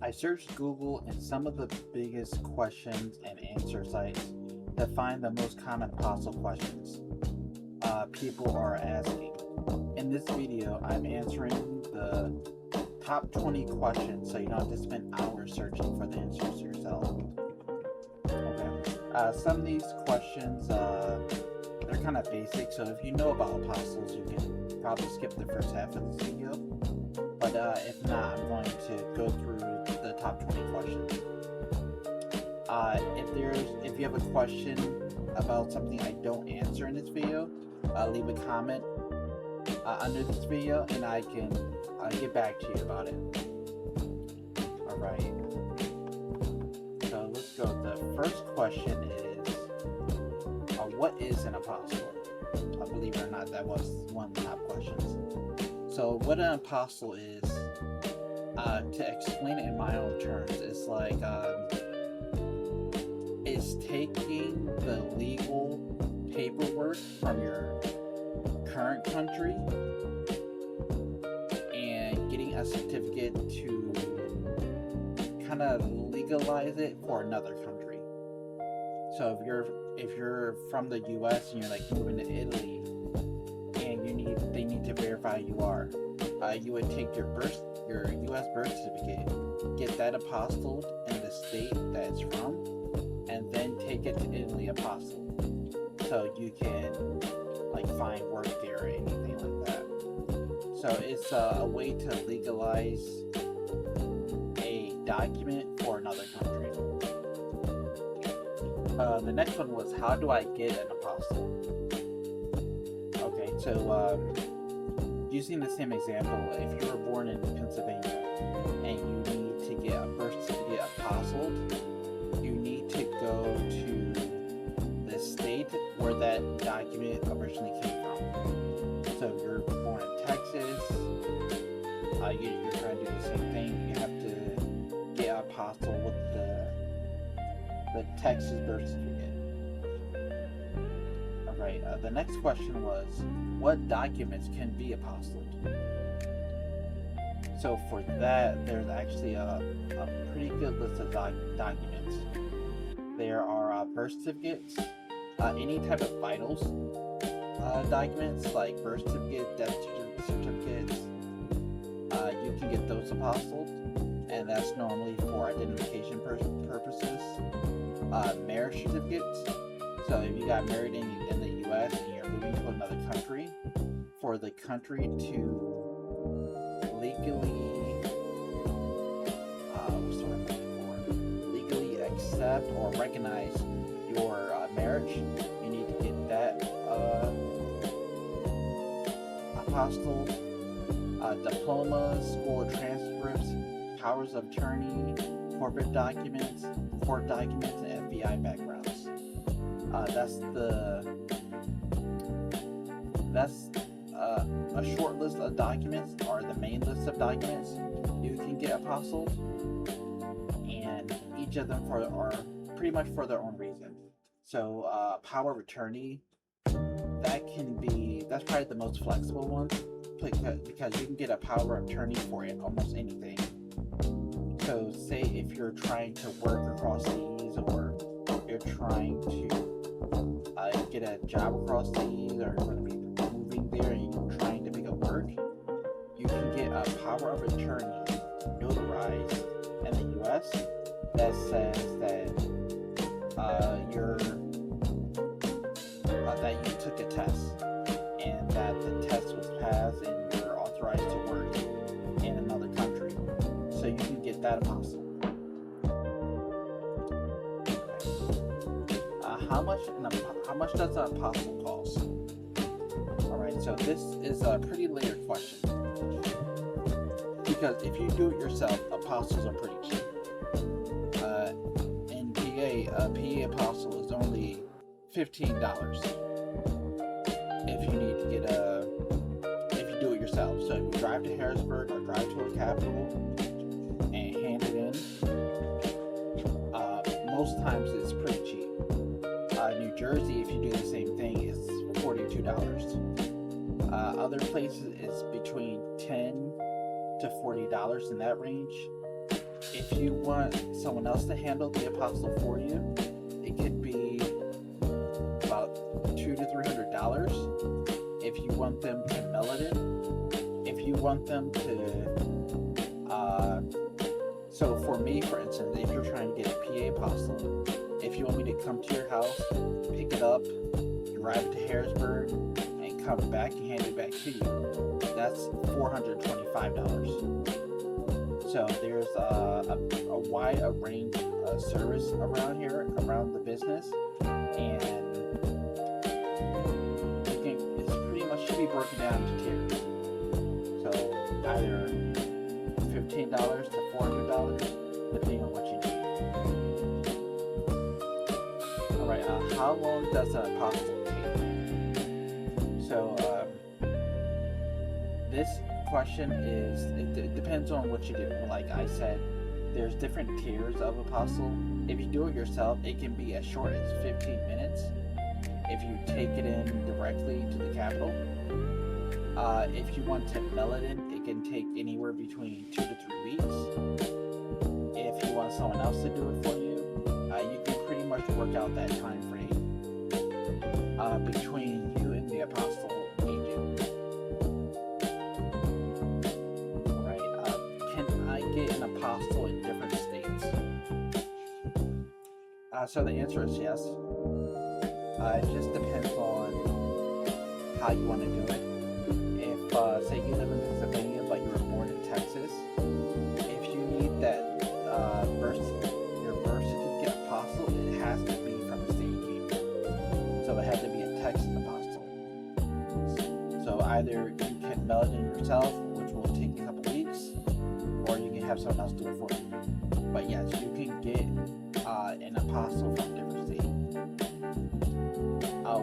I searched Google and some of the biggest questions and answer sites to find the most common apostle questions people are asking. In this video, I'm answering the top 20 questions so you don't have to spend hours searching for the answers yourself. Okay. Some of these questions, they're kind of basic, so if you know about apostles, you can probably skip the first half of this video. But if not, I'm going to go through the top 20 questions. If you have a question about something I don't answer in this video, leave a comment under this video and I can get back to you about it. Alright, so let's go. The first question is, what is an apostle? Believe it or not, that was one of the top questions. So what an apostle is, to explain it in my own terms, is like it's taking the legal paperwork from your current country and getting a certificate to kind of legalize it for another country. So if you're from the US and you're like moving to Italy and they need to verify you are, you would take your US birth certificate, get that apostilled in the state that it's from, and then take it to Italy apostilled, so you can like find work there or anything like that. So it's a way to legalize a document for another country. The next one was, how do I get an apostille? Okay, so using the same example, if you were born in Pennsylvania and you need to get a birth certificate apostilled, you need to go to the state where that document originally came from. So if you're born in Texas, you're trying to do the same thing. You have to get apostilled with the Texas birth certificate. Alright, the next question was, what documents can be apostilled? So for that, there's actually a pretty good list of documents. There are birth certificates, any type of vitals documents like birth certificate, death certificates. You can get those apostilled, and that's normally for identification purposes. Marriage certificates. So if you got married in the US and you're moving to another country, for the country to legally accept or recognize your marriage, you need to get that apostilled. Diplomas, school transcripts, powers of attorney, corporate documents, court documents, and FBI backgrounds. That's a short list of documents, or the main list of documents you can get apostilled, and each of them are pretty much for their own reason. So power of attorney, that's probably the most flexible one, because you can get a power of attorney for almost anything. So say if you're trying to work across seas, or you're trying to get a job across seas, or you're going to be moving there and you're trying to pick up work, you can get a power of attorney notarized in the US that says that that you took a test and that the test was passed and you're authorized to work in another country. So you can get that apostille. How much does an apostille cost? Alright, so this is a pretty layered question, because if you do it yourself, apostils are pretty cheap. In PA, a PA apostille is only $15 if you need to get if you do it yourself. So if you drive to Harrisburg or drive to a capital and hand it in, most times it's pretty cheap. New Jersey, if you do the same thing, is $42. Other places it's between $10 to $40 in that range. If you want someone else to handle the apostille for you, it could be about $200 to $300. If you want them to mail it in, if you want them to, so for me, for instance, if you're trying to get a PA apostille, if you want me to come to your house, pick it up, drive it to Harrisburg, and come back and hand it back to you, that's $425. So there's a wide range of service around here, around the business, and it's pretty much should be broken down into tiers. So either $15 to $400, depending on what you need. All right, how long does an apostille take? So this question is, it depends on what you do. Like I said, there's different tiers of apostille. If you do it yourself, it can be as short as 15 minutes. If you take it in directly to the capital, if you want to mail it in, it can take anywhere between 2 to 3 weeks. If you want someone else to do it for you, you can pretty much work out that time frame between you and the apostille agent. An apostille in different states? So the answer is yes. It just depends on how you want to do it. If say you live in Pennsylvania but you were born in Texas, if you need that your birth certificate apostille, it has to be from the state you came from. So it has to be a Texas apostille. So either you can mail it in yourself, which will take a couple weeks, or you can have someone else do it for you. But yes, you can get an apostille from different states.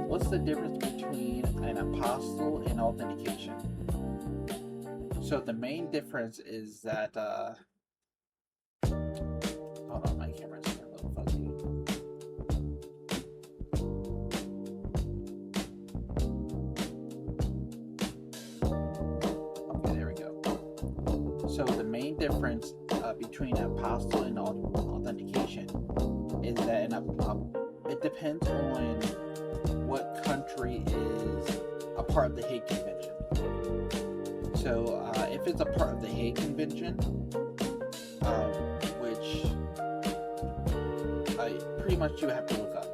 What's the difference between an apostille and authentication? So the main difference is that hold on, my camera's a little fuzzy. Okay, there we go. So the main difference between apostille and authentication is that it depends on what country is a part of the Hague Convention. So if it's a part of the Hague Convention, which pretty much you have to look up.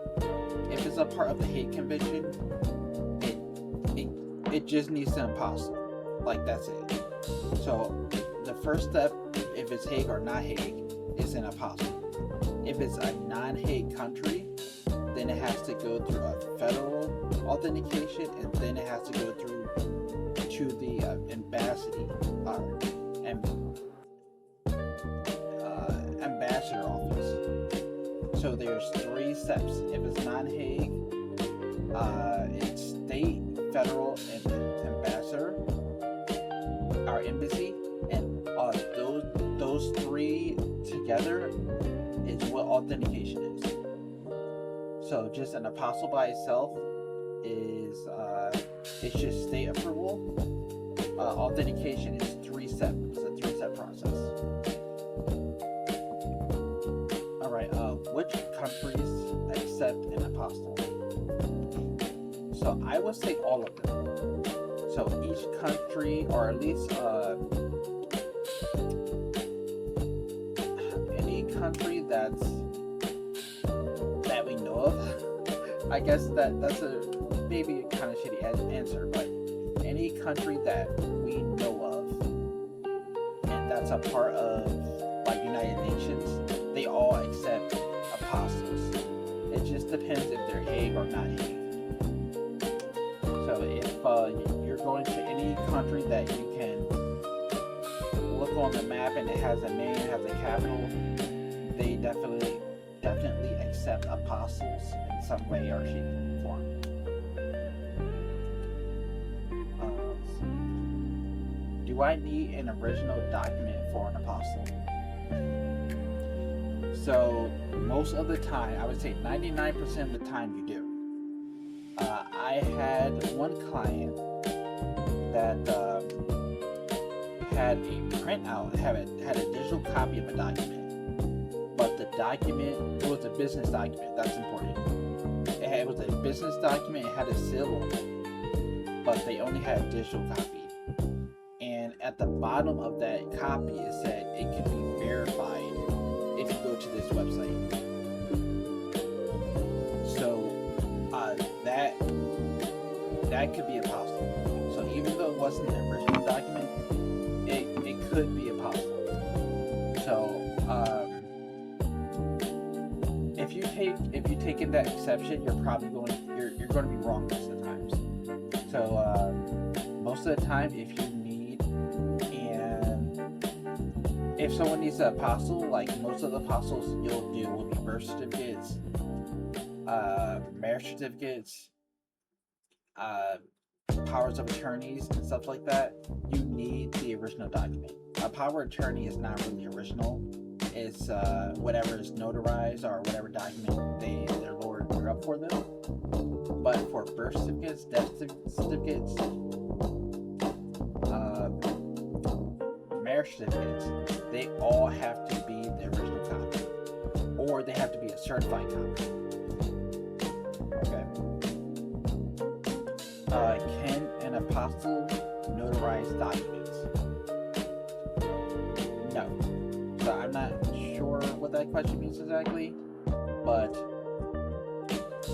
If it's a part of the Hague Convention, it just needs an apostille. Like, that's it. So the first step, if it's Hague or not Hague, is an apostille. If it's a non-Hague country, then it has to go through a federal authentication, and then it has to go through to the ambassador office. So there's 3 steps. If it's non-Hague, it's state, federal, and ambassador, our embassy, and those 3 together is what authentication is. So just an apostille by itself is it's just state approval. Authentication is 3 steps. It's a 3-step process. All right. Which countries accept an apostille? So I would say all of them. So each country, or at least any country that we know of. I guess that's a maybe kind of shitty answer, but any country that we know of, and that's a part of like United Nations, they all accept apostles. It just depends if they're Hague or not Hague. So if you're going to any country that you can look on the map and it has a name, it has a capital, they definitely accept apostles in some way or shape or form. Do I need an original document for an apostille? So most of the time, I would say 99% of the time you do. I had one client that had a printout, had a digital copy of a document, but the document, it was a business document. That's important. It was a business document. It had a seal on it, but they only had a digital copy. And at the bottom of that copy, it said it can be verified if you go to this website. So that could be apostille. So even though it wasn't the original document, it could be apostille. So if you take in that exception, you're probably going to be wrong most of the times. So most of the time, if you need, and if someone needs an apostille, like most of the apostilles you'll do will be birth certificates, marriage certificates, powers of attorneys and stuff like that. You need the original document. A power of attorney is not really original. It's whatever is notarized or whatever document their lawyer drew up for them. But for birth certificates, death certificates, marriage certificates, they all have to be the original copy, or they have to be a certified copy. Okay. Can an apostille notarize documents? No. So I'm not sure what that question means exactly, but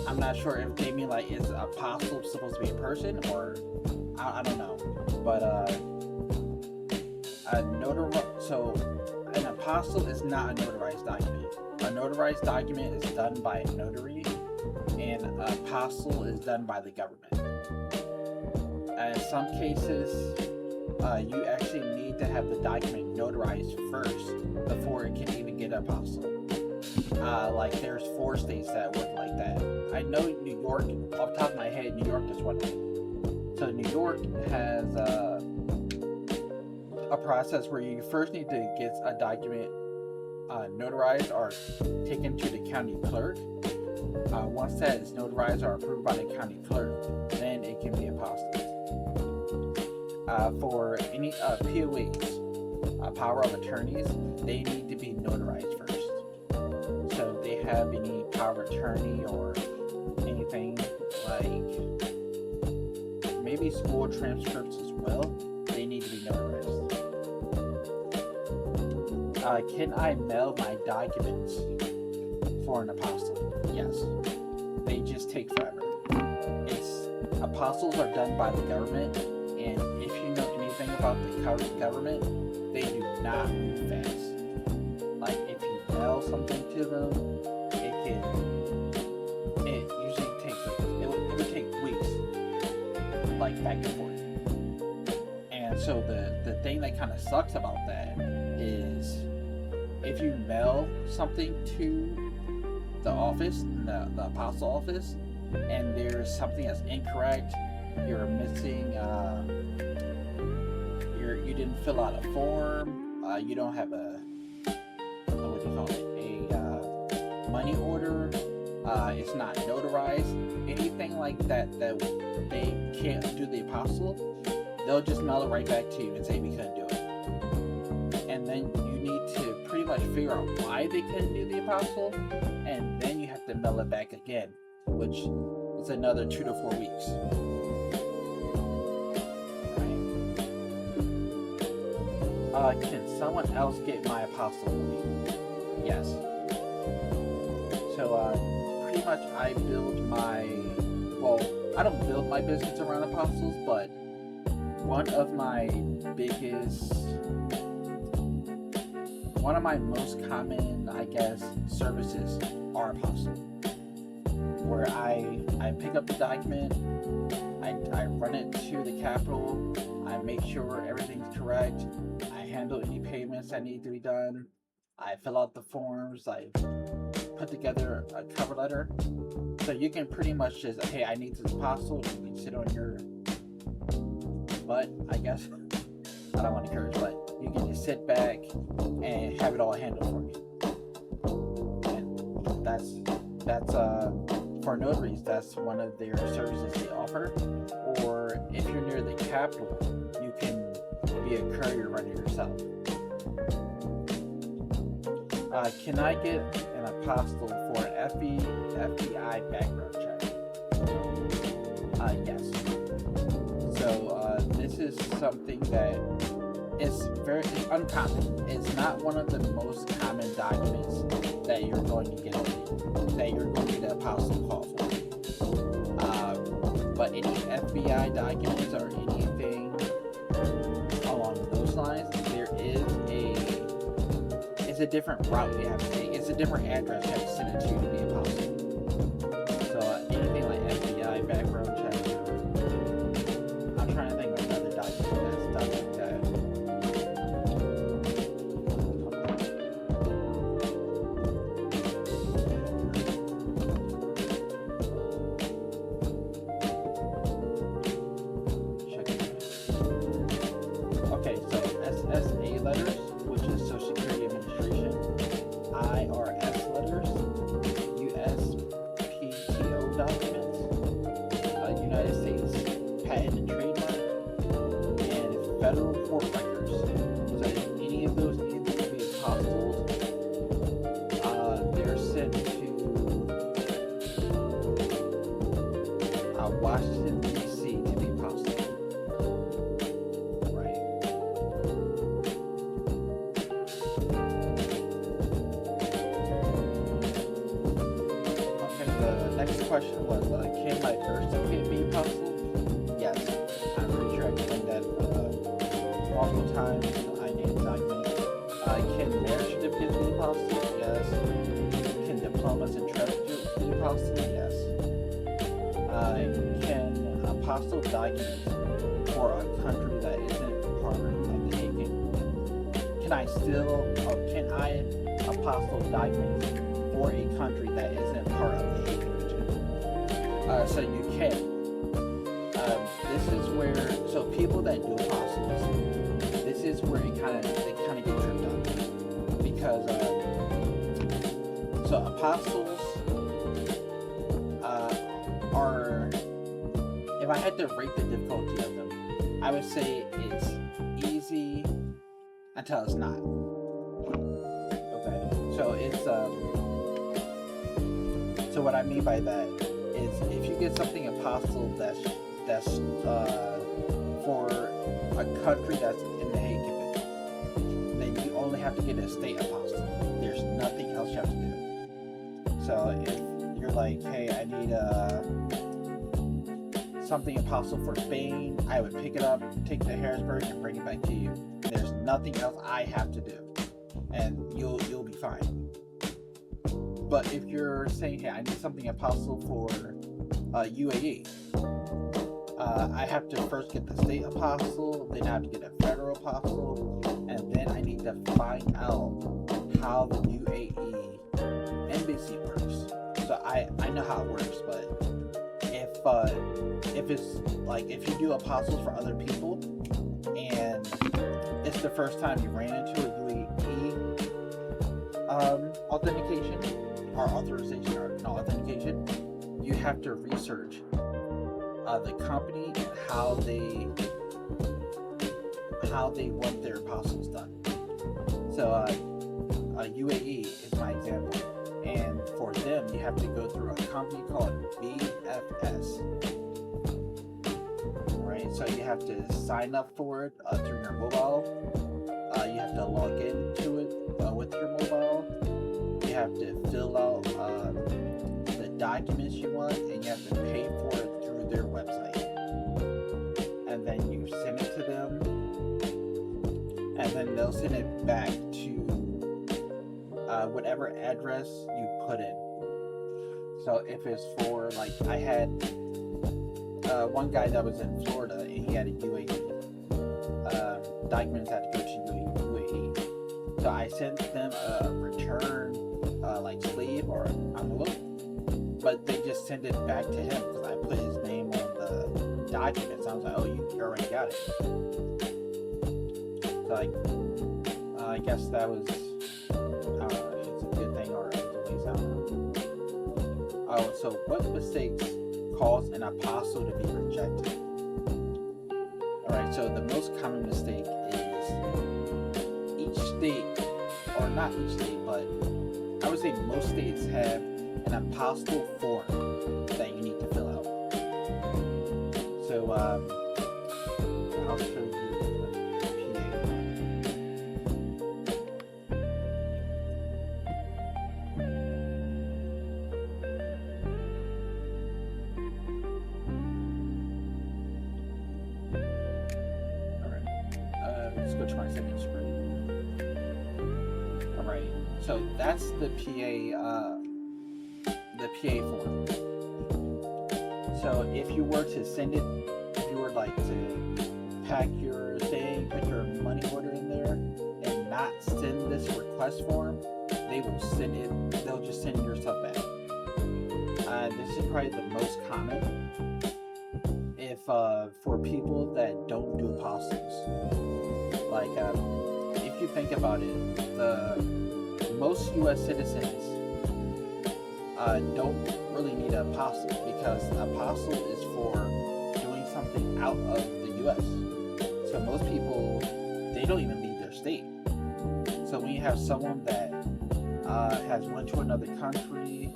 I'm not sure if they mean like, is apostille supposed to be a person, or I don't know. But so an apostille is not a notarized document. A notarized document is done by a notary, and an apostille is done by the government. In some cases, you actually need to have the document notarized first before it can even get apostille. Like there's 4 states that work like that. I know New York, off the top of my head, New York is one of them. So New York has a process where you first need to get a document notarized or taken to the county clerk. Once that is notarized or approved by the county clerk, then it can be apostille. For any POAs, power of attorneys, they need to be notarized first. So if they have any power of attorney or anything like maybe school transcripts as well, they need to be notarized. Can I mail my documents for an apostille? Yes. They just take forever. Apostilles are done by the government, and if you know anything about the government, they do not move fast. Like if you mail something to them, it usually takes, it would take weeks, like back and forth. And so the thing that kind of sucks about that is if you mail something to the office, the apostille office, and there's something that's incorrect, you're missing, you didn't fill out a form, you don't have a, what do you call it, a money order, it's not notarized, anything like that they can't do the apostille, they'll just mail it right back to you and say we couldn't do it. And then you need to pretty much figure out why they couldn't do the apostille, and then you have to mail it back again, which is another 2 to 4 weeks. Right. Can someone else get my apostille for me? Yes. So pretty much I build my, well, I don't build my business around apostilles, but one of my most common, I guess, services are apostille, where I pick up the document, I run it to the Capitol, I make sure everything's correct, I handle any payments that need to be done, I fill out the forms, I put together a cover letter. So you can pretty much just, hey, I need this apostille, you can sit on your butt, I guess. I don't want to curse, but you can just sit back and have it all handled for you. And that's for notaries, that's one of their services they offer. Or if you're near the Capitol, you can be be a courier runner yourself. Can I get an apostille for an FBI background check? Yes. So this is something that is very uncommon. It's not one of the most common documents that you're going to get an apostille call for. But any FBI documents or anything along those lines, it's a different route you have to take. It's a different address you have to send it to be apostille. So anything like FBI background check. I'm trying to think of another document that's done like that. Okay, so SSA letters, which is Social Security Administration, IRS letters, USPTO documents, United States Patent and Trademark, and federal court records. So if any of those need to be apostilled, they're sent to Washington, D.C. to be apostilled. Right? Okay, the next question was, can my birth certificate be apostilled? Yes. I'm pretty sure I explained that multiple times. I need a document. Can marriage certificates be apostilled? Yes. Can diplomas and transcripts be apostilled? Yes. Can apostille documents for a country that isn't part of the Hague Kingdom? Can I apostille documents for a country that isn't part of the Hague Kingdom? So you can. This is where, so people that do apostilles, this is where they kind of get tripped up, because so apostilles are, if I had to rate the difficulty of them, I would say it's easy until it's not. Okay, so it's so what I mean by that is, if you get something apostille that's for a country that's in the Hague Kingdom, then you only have to get a state apostille. There's nothing else you have to do. So if you're like, hey, I need something apostille for Spain, I would pick it up, take it to Harrisburg, and bring it back to you. There's nothing else I have to do, and you'll be fine. But if you're saying, hey, I need something apostille for UAE, I have to first get the state apostille, then I have to get a federal apostille, and then I need to find out how the UAE embassy works. So I know how it works, but if it's like, if you do apostilles for other people and it's the first time you ran into a UAE authentication or authorization or no authentication, you have to research the company and how they want their apostilles done. So UAE is my example, and for them you have to go through a company called BFS. Right, so you have to sign up for it through your mobile. You have to log into it with your mobile. You have to fill out the documents you want, and you have to pay for it through their website. And then you send it to them, and then they'll send it back to whatever address you put in. So if it's for, like, I had one guy that was in Florida, and he had a UAE. Documents had to go to UAE. So I sent them a return like sleeve or envelope, but they just sent it back to him because I put his name on the documents. I was like, oh, you already got it. So I guess that was, I don't know, it's a good thing or it's a waste, I don't know. Oh, so what mistakes cause an apostille to be rejected? Alright, so the most common mistake is state, or not each state, but I would say most states have an apostille form that you need to fill out. So I'll show you the PA. Alright, let's go to my second screen. Alright, so that's the PA form. So if you were to send it, if you were like to pack your thing, put your money order in there, and not send this request form, they will send it. They'll just send your stuff back. This is probably the most common. If for people that don't do apostilles, like if you think about it, most U.S. citizens don't really need an apostille, because an apostille is for doing something out of the U.S. So most people, they don't even leave their state. So when you have someone that has went to another country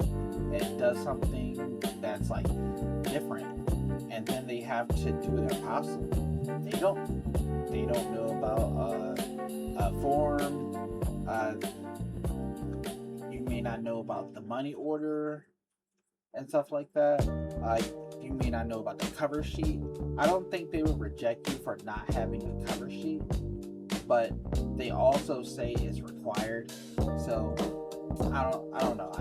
and does something that's like different, and then they have to do an apostille, they don't know about a form. You may not know about the money order and stuff like that. You may not know about the cover sheet. I don't think they would reject you for not having a cover sheet, but they also say it's required. So I don't know.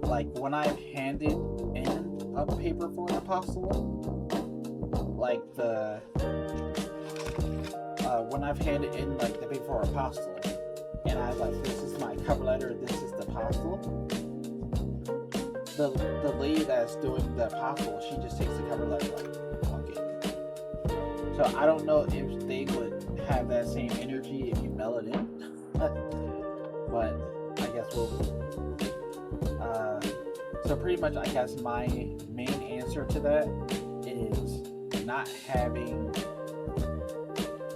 Like when I've handed in a paper for an apostille, like when I've handed in like the paper for an apostille, and I was like, this is my cover letter, this is the apostille. The lady that's doing the apostille, she just takes the cover letter like, okay. So I don't know if they would have that same energy if you mail it in, but I guess we'll. So pretty much, I guess my main answer to that is not having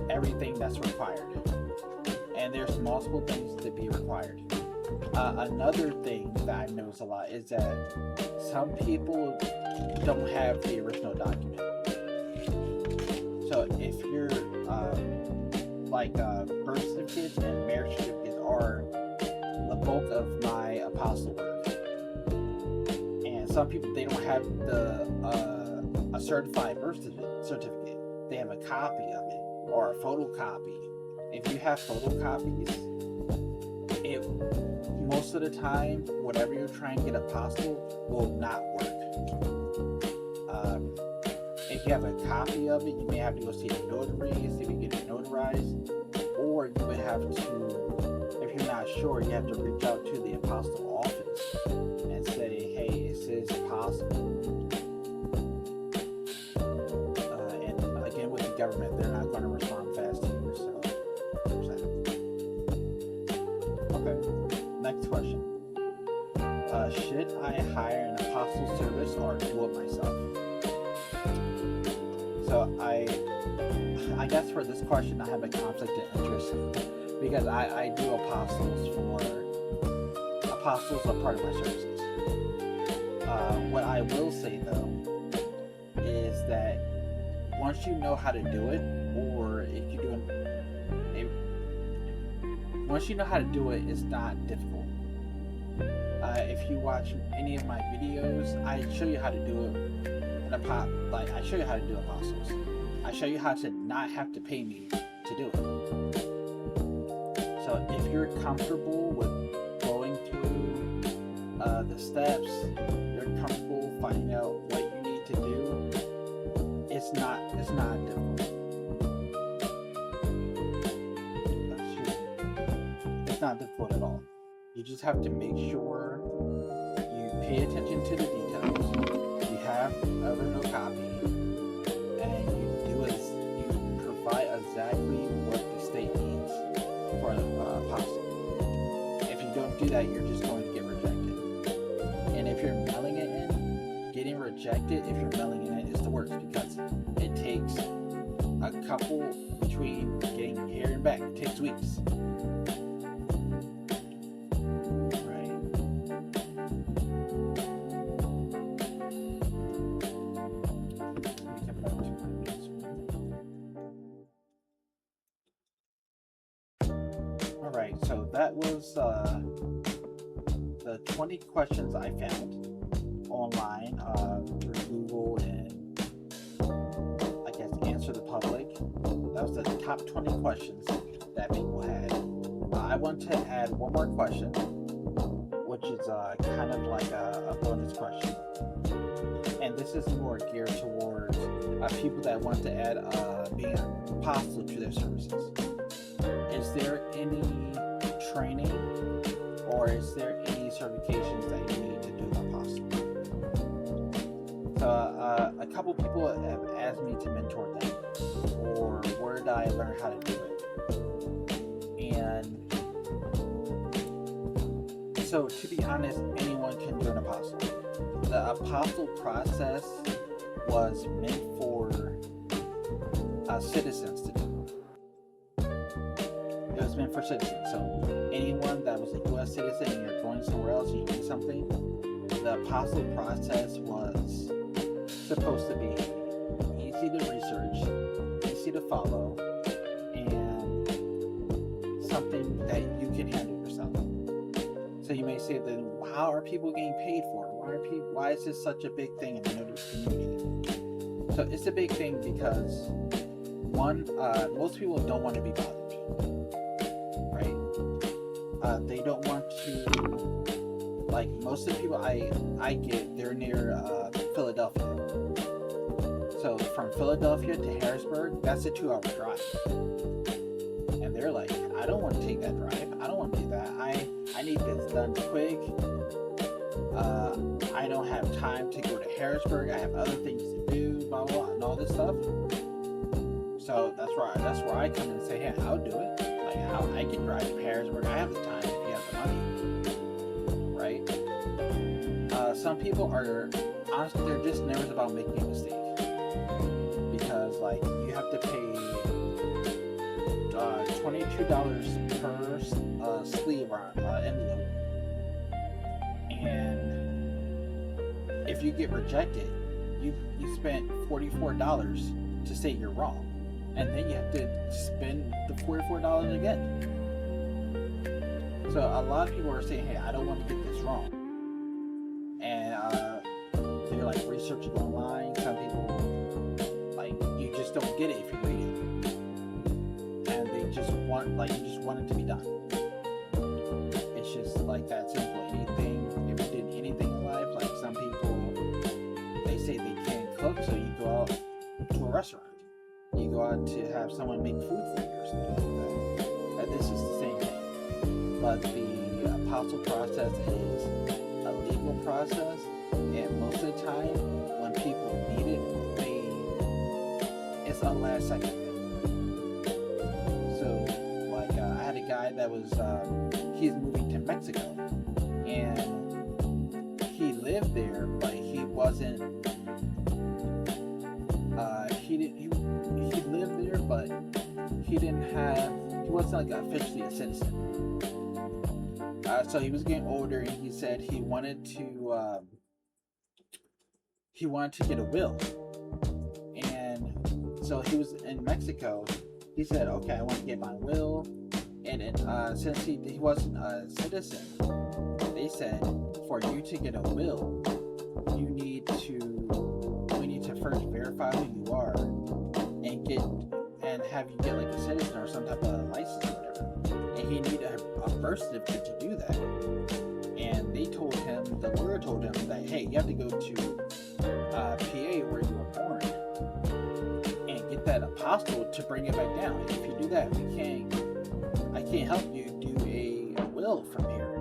everything that's required. And there's multiple things to be required. Another thing that I notice a lot is that some people don't have the original document. So if you're like birth certificates and marriage certificates are the bulk of my apostille work, and some people, they don't have a certified birth certificate. They have a copy of it or a photocopy. If you have photocopies, most of the time, whatever you're trying to get apostille will not work. If you have a copy of it, you may have to go see the notary, see if you get it notarized, or you would have to, if you're not sure, you have to reach out to the apostille office and say, hey, is this possible? And again, with the government, they're not going to respond fast to you, so there's that. Okay, next question. Should I hire an apostille service or do it myself? So I guess for this question, I have a conflict of interest because I do apostilles are part of my services. What I will say though is that once you know how to do it, or if you're doing once you know how to do it, it's not difficult. If you watch any of my videos, I show you how to do it. I show you how to do apostles. I show you how to not have to pay me to do it. So if you're comfortable with going through the steps, you're comfortable finding out what you need to do, it's not difficult. It's not difficult at all. You just have to make sure you pay attention to the details. You have a original copy, and you provide exactly what the state needs for an apostille. If you don't do that, you're just going to get rejected. And if you're mailing it in, getting rejected if you're mailing it in is the worst, because it takes a couple between getting here and back. It takes weeks. Right. Alright, so that was the 20 questions I found online through Google and I guess Answer the Public. That was the top 20 questions that people had. I want to add one more question, which is kind of like a bonus question. And this is more geared towards people that want to add being an apostle to their services. Is there any training or is there any certifications that you need to do an apostle? So a couple people have asked me to mentor them, or where did I learn how to do it? And so to be honest, anyone can do an apostle. The apostle process was meant for citizens to do. It was meant for citizens. So anyone that was a U.S. citizen and you're going somewhere else and you need something, the apostle process was supposed to be easy to research, easy to follow, and something that you can handle yourself. So you may say, then how are people getting paid for it? Why is this such a big thing in the notary community? So it's a big thing because one, most people don't want to be bothered, right? They don't want to, like most of the people I get, they're near Philadelphia. So from Philadelphia to Harrisburg, that's a 2-hour drive. And they're like, I don't want to take that drive. I don't want to do that. I need this done quick. I don't have time to go to Harrisburg. I have other things to do, blah, blah, blah, and all this stuff. So that's where I come and say, hey, I'll do it. Like, I can drive to Harrisburg. I have the time if you have the money. Right? Some people are, honestly, they're just nervous about making a mistake. Because, like, you have to pay $22 per sleeve or envelope. And if you get rejected, you spent $44 to say you're wrong. And then you have to spend the $44 again. So a lot of people are saying, hey, I don't want to get this wrong. And they're like researching online. Some people, like, you just don't get it if you read it. And they just want, like, you just want it to be done. It's just like that simple. Anything, if you did anything in life, like some people, they say they can't cook, so you go out to a restaurant. You go out to have someone make food for you or something like that. This is the same thing. But the apostle process is a legal process, and most of the time, when people need it, it's on last second. So, like, I had a guy that was, he's moving to Mexico, and he lived there, but he wasn't, he lived there, but he wasn't like officially a citizen. So he was getting older, and he said he wanted to get a will. And so he was in Mexico. He said, okay, I want to get my will. And then, since he wasn't a citizen, they said, for you to get a will, we need to first verify who you are and have you get like a citizen or some type of license or whatever. And he needed a birth certificate to do that. And the lawyer told him that, hey, you have to go to PA where you were born and get that apostille to bring it back down. And if you do that, I can't help you do a will from here.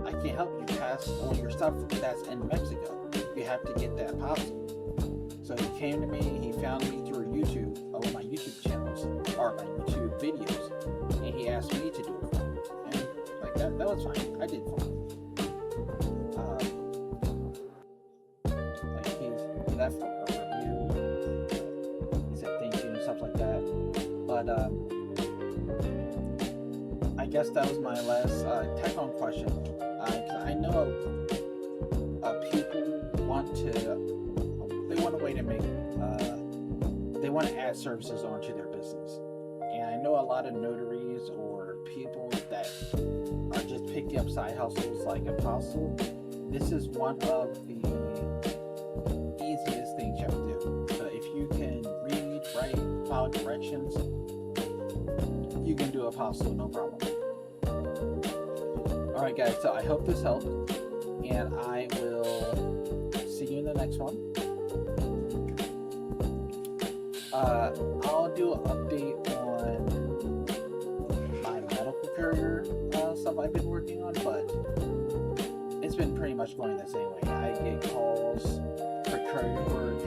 I can't help you pass all your stuff that's in Mexico. You have to get that apostille. So he came to me, he found me through YouTube, one of my YouTube channels, or my YouTube videos, and he asked me to do it for him. And like that was fine. I did it for him. Like he left a review, he said thank you and stuff like that. But I guess that was my last technical question. I know people want to way to make they want to add services onto their business, and I know a lot of notaries or people that are just picking up side hustles like Apostille. This is one of the easiest things you have to do. So if you can read, write, follow directions, you can do Apostille no problem. Alright guys, so I hope this helped, and I will see you in the next one. I'll do an update on my medical carrier stuff I've been working on, but it's been pretty much going the same way. I get calls for courier work,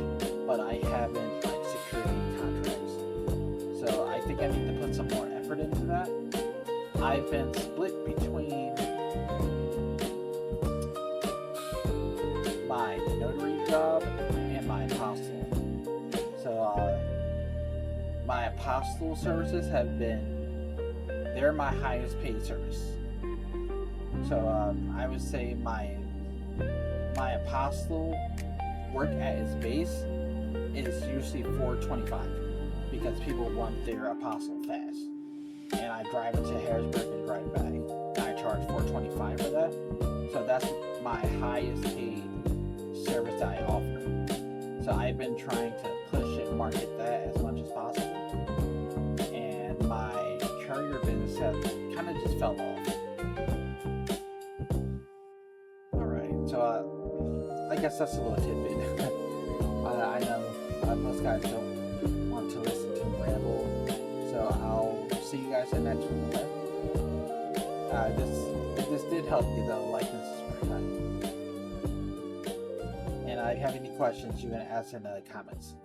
but I haven't secured any contracts. So I think I need to put some more effort into that. I've been split between my notary job and my apostille. So my apostille services they're my highest paid service. So I would say my apostille work at its base is usually $425 because people want their apostille fast. And I drive it to Harrisburg and drive back. And I charge $425 for that. So that's my highest paid service that I offer. So I've been trying to push and market that as much as possible. And my courier business has kind of just fell off. Alright, so I guess that's a little tidbit. I know most guys don't want to listen to me ramble. So I'll see you guys in the next one. If this did help you though, like and subscribe. And if you have any questions, you can ask in the comments.